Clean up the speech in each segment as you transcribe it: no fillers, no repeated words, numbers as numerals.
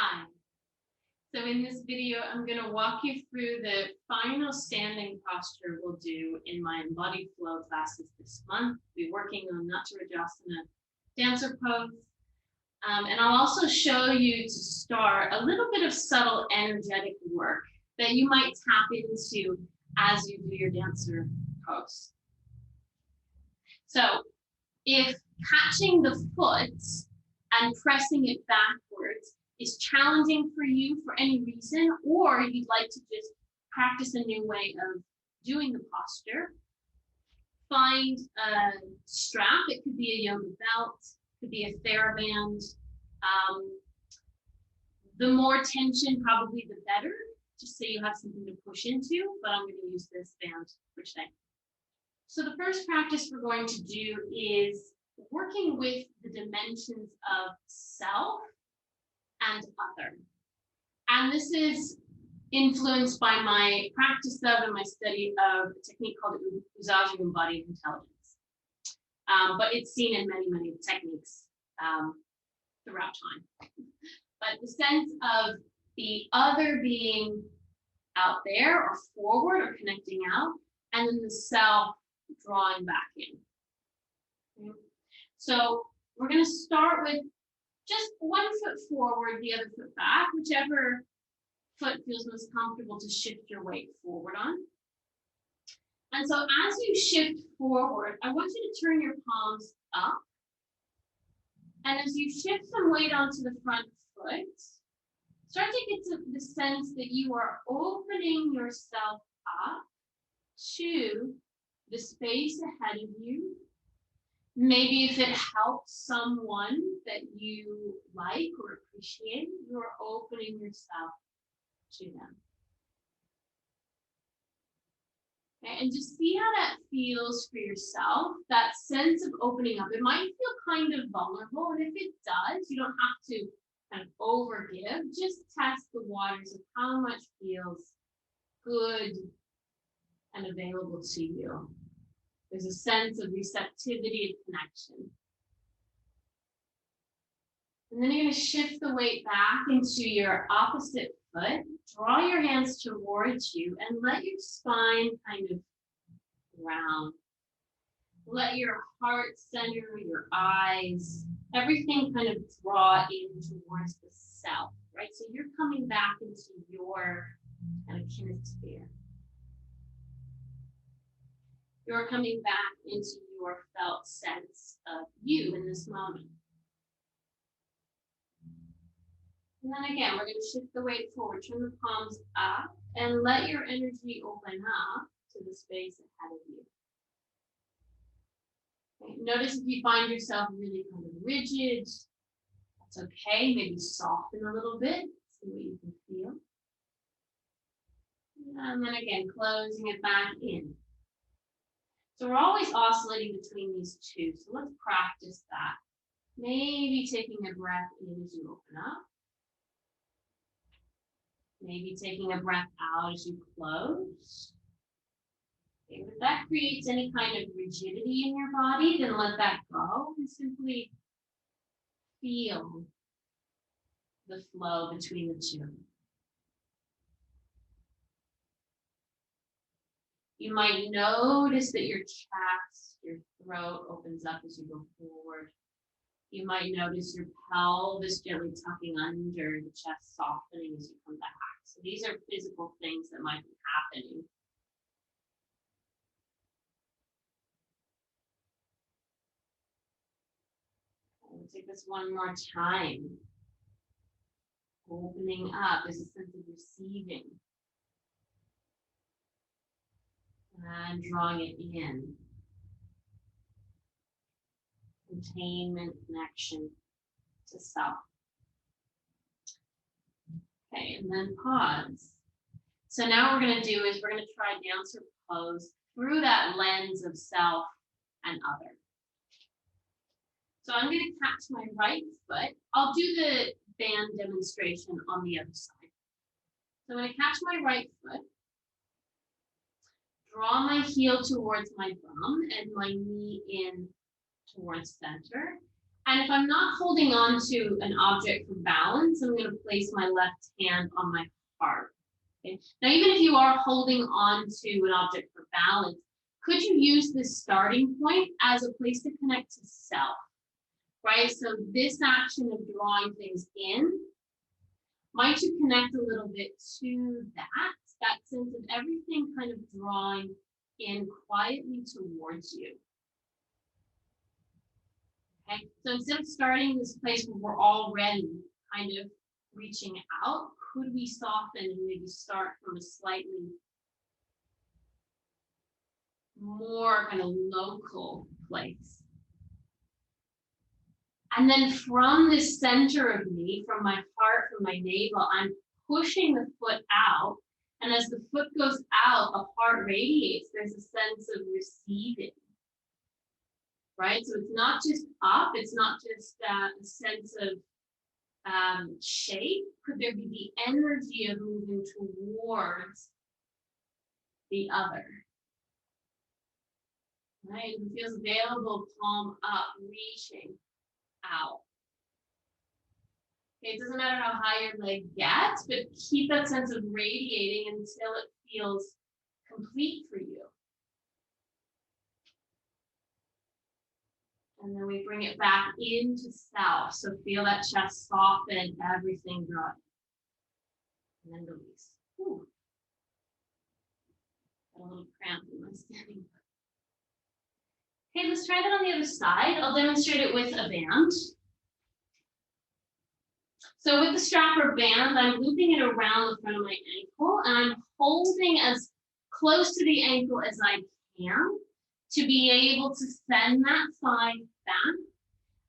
Hi. So in this video, I'm going to walk you through the final standing posture we'll do in my Embodied Flow classes this month. We'll be working on Nataraja dancer pose. And I'll also show you to start a little bit of subtle energetic work that you might tap into as you do your dancer pose. So if catching the foot and pressing it backwards is challenging for you for any reason, or you'd like to just practice a new way of doing the posture, find a strap. It could be a yoga belt, it could be a TheraBand. The more tension, probably the better, just so you have something to push into, but I'm going to use this band for today. So the first practice we're going to do is working with the dimensions of self and other. And this is influenced by my practice of and my study of a technique called UZAZU Embodied Intelligence. But it's seen in many, many techniques throughout time. But the sense of the other being out there or forward or connecting out, and then the self drawing back in. Okay. So we're going to start with just one foot forward, the other foot back, whichever foot feels most comfortable to shift your weight forward on. And so as you shift forward, I want you to turn your palms up. And as you shift some weight onto the front foot, start to get to the sense that you are opening yourself up to the space ahead of you. Maybe if it helps someone that you like or appreciate, you're opening yourself to them. Okay, and just see how that feels for yourself, that sense of opening up. It might feel kind of vulnerable, and if it does, you don't have to kind of overgive. Just test the waters of how much feels good and available to you. There's a sense of receptivity and connection. And then you're going to shift the weight back into your opposite foot. Draw your hands towards you and let your spine kind of round. Let your heart center, your eyes, everything kind of draw in towards the self, right? So you're coming back into your kind of kinesphere. You're coming back into your felt sense of you in this moment. And then again, we're going to shift the weight forward, turn the palms up, and let your energy open up to the space ahead of you. Okay. Notice if you find yourself really kind of rigid, that's okay. Maybe soften a little bit, see what you can feel. And then again, closing it back in. So we're always oscillating between these two. So let's practice that. Maybe taking a breath in as you open up. Maybe taking a breath out as you close. Okay, if that creates any kind of rigidity in your body, then let that go and simply feel the flow between the two. You might notice that your chest, your throat opens up as you go forward. You might notice your pelvis gently tucking under, the chest softening as you come back. So these are physical things that might be happening. We'll take this one more time. Opening up, there's a sense of receiving. And drawing it in. Containment, connection to self. Okay, and then pause. So now what we're going to do is we're going to try dancer pose through that lens of self and other. So I'm going to catch my right foot. I'll do the band demonstration on the other side. So I'm going to catch my right foot. Draw my heel towards my bum and my knee in towards center. And if I'm not holding on to an object for balance, I'm going to place my left hand on my heart. Okay? Now, even if you are holding on to an object for balance, could you use this starting point as a place to connect to self, right? So this action of drawing things in, might you connect a little bit to that sense of everything kind of drawing in quietly towards you. Okay, so instead of starting in this place where we're already kind of reaching out, could we soften and maybe start from a slightly more kind of local place? And then from the center of me, from my heart, from my navel, I'm pushing the foot out. And as the foot goes out, the heart radiates. There's a sense of receiving. Right? So it's not just up, it's not just a sense of shape. Could there be the energy of moving towards the other? Right? It feels available, palm up, reaching out. Okay, it doesn't matter how high your leg gets, but keep that sense of radiating until it feels complete for you. And then we bring it back into self. So feel that chest soften, everything drop. And then release. Ooh. Got a little cramp in my standing. Okay, let's try that on the other side. I'll demonstrate it with a band. So with the strap or band, I'm looping it around the front of my ankle, and I'm holding as close to the ankle as I can to be able to send that thigh back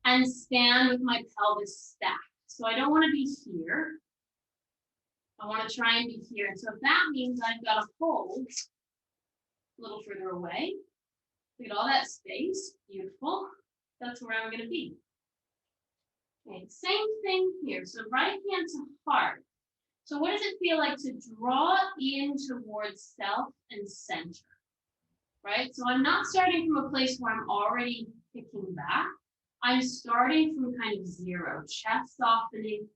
and stand with my pelvis stacked. So I don't want to be here. I want to try and be here. And so if that means I've got to hold a little further away, look at all that space, beautiful. That's where I'm going to be. Okay, same thing here. So right hand to heart. So what does it feel like to draw in towards self and center? Right? So I'm not starting from a place where I'm already kicking back. I'm starting from kind of zero, chest softening,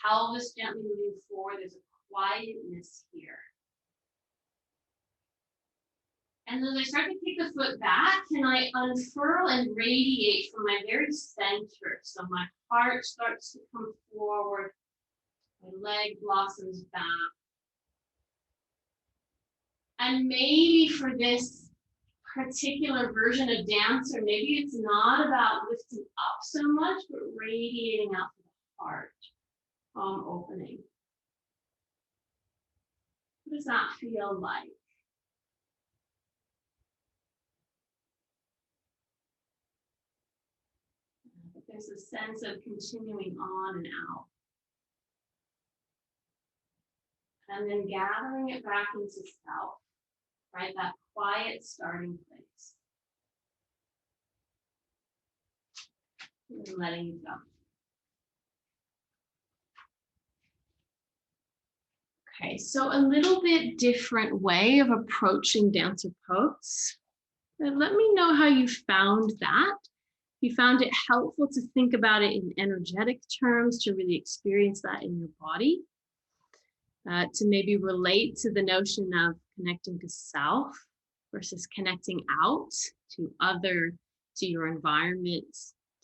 pelvis gently moving forward. There's a quietness here. And then I start to kick the foot back, and I unfurl and radiate from my very center. So my heart starts to come forward, my leg blossoms back. And maybe for this particular version of dance, or maybe it's not about lifting up so much, but radiating out to the heart, palm opening. What does that feel like? There's a sense of continuing on and out. And then gathering it back into self, right? That quiet starting place. And letting it go. Okay, so a little bit different way of approaching dancer pose. And let me know how you found that. You found it helpful to think about it in energetic terms, to really experience that in your body, to maybe relate to the notion of connecting to self versus connecting out to other, to your environment,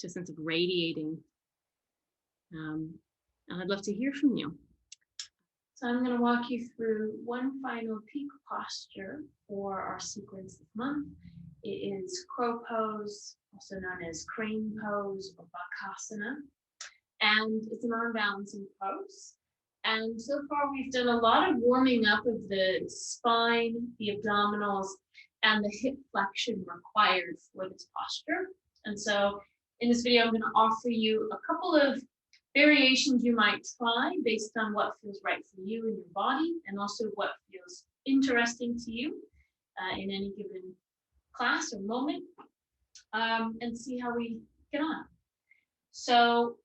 to a sense of radiating. And I'd love to hear from you. So I'm going to walk you through one final peak posture for our sequence this month. It is crow pose, also known as crane pose or bakasana. And it's an arm balancing pose. And so far we've done a lot of warming up of the spine, the abdominals, and the hip flexion required for this posture. And so in this video, I'm going to offer you a couple of variations you might try based on what feels right for you in your body, and also what feels interesting to you in any given class or moment, and see how we get on. So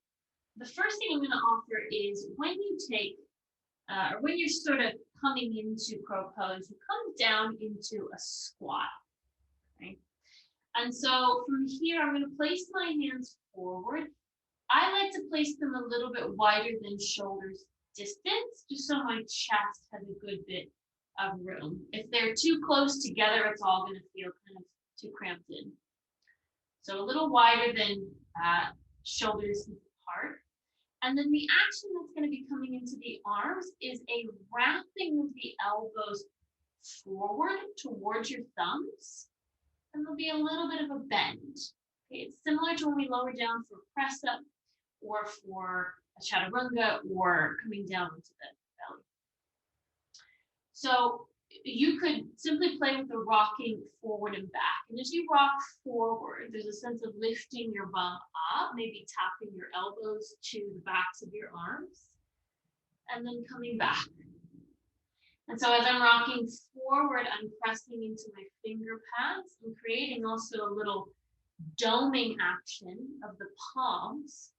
the first thing I'm going to offer is when you take, or when you're sort of coming into crow pose, you come down into a squat, right? And so from here, I'm going to place my hands forward, I like to place them a little bit wider than shoulders distance, just so my chest has a good bit of room. If they're too close together, it's all going to feel kind of too cramped in. So a little wider than shoulders apart. And then the action that's going to be coming into the arms is a wrapping of the elbows forward towards your thumbs. And there'll be a little bit of a bend. Okay, it's similar to when we lower down for press up or for a chaturanga or coming down into the belly. So you could simply play with the rocking forward and back. And as you rock forward, there's a sense of lifting your bum up, maybe tapping your elbows to the backs of your arms, and then coming back. And so as I'm rocking forward, I'm pressing into my finger pads and creating also a little doming action of the palms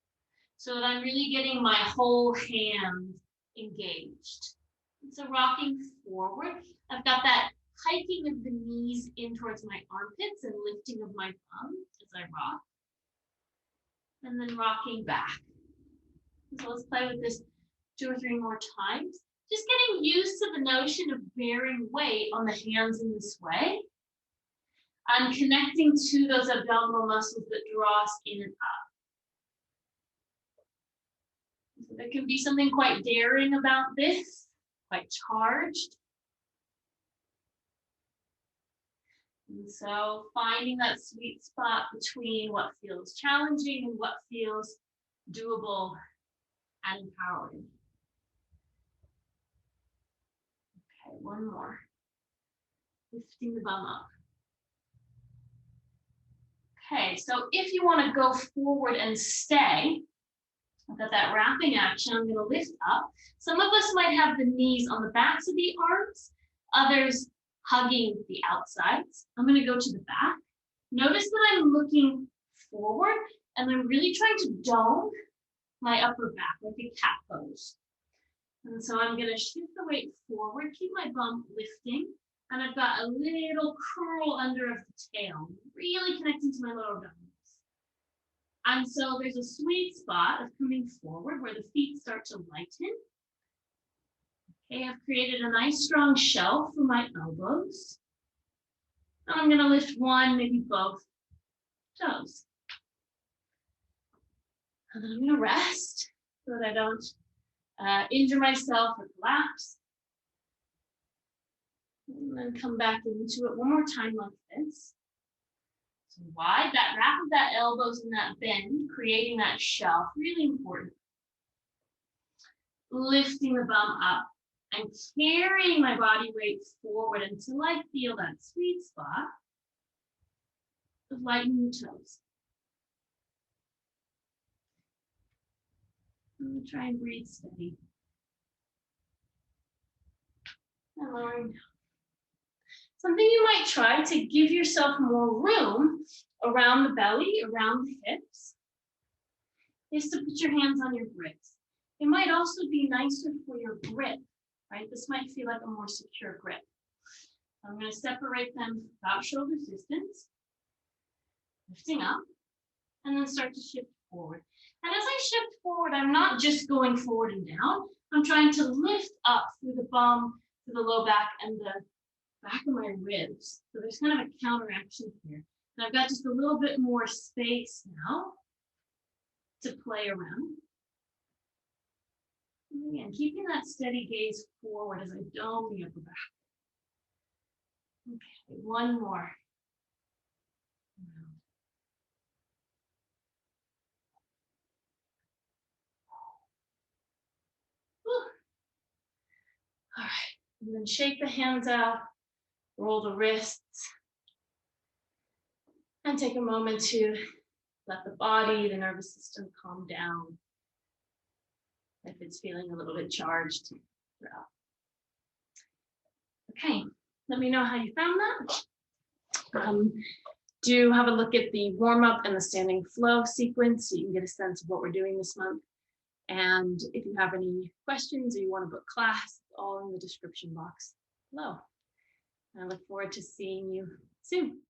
so that I'm really getting my whole hand engaged. And so rocking forward, I've got that hiking of the knees in towards my armpits and lifting of my bum as I rock. And then rocking back. So let's play with this 2 or 3 more times. Just getting used to the notion of bearing weight on the hands in this way. I'm connecting to those abdominal muscles that draw us in and up. So there can be something quite daring about this, quite charged. And so finding that sweet spot between what feels challenging and what feels doable and empowering. Okay, one more. Lifting the bum up. Okay, so if you want to go forward and stay, I've got that wrapping action, I'm going to lift up. Some of us might have the knees on the backs of the arms, others hugging the outsides. I'm going to go to the back. Notice that I'm looking forward and I'm really trying to dome my upper back like a cat pose. And so I'm going to shift the weight forward, keep my bum lifting, and I've got a little curl under of the tail, really connecting to my lower abdominals. And so there's a sweet spot of coming forward where the feet start to lighten. Okay, I've created a nice strong shelf for my elbows. And I'm going to lift one, maybe both toes. And then I'm going to rest so that I don't injure myself or collapse. And then come back into it one more time like this. So wide, that wrap of that elbows and that bend, creating that shelf, really important. Lifting the bum up and carrying my body weight forward until I feel that sweet spot of lightening the toes. And try and breathe steady. And lowering down. Something you might try to give yourself more room around the belly, around the hips, is to put your hands on your grips. It might also be nicer for your grip, right? This might feel like a more secure grip. I'm going to separate them about shoulder distance, lifting up, and then start to shift forward. And as I shift forward, I'm not just going forward and down. I'm trying to lift up through the bum, through the low back, and the back of my ribs. So there's kind of a counteraction here. And I've got just a little bit more space now to play around. And again, keeping that steady gaze forward as I dome the upper back. Okay, one more. All right, and then shake the hands out, roll the wrists, and take a moment to let the body, the nervous system calm down if it's feeling a little bit charged throughout. Okay, let me know how you found that. Do have a look at the warm-up and the standing flow sequence so you can get a sense of what we're doing this month. And if you have any questions or you want to book class, it's all in the description box below. I look forward to seeing you soon.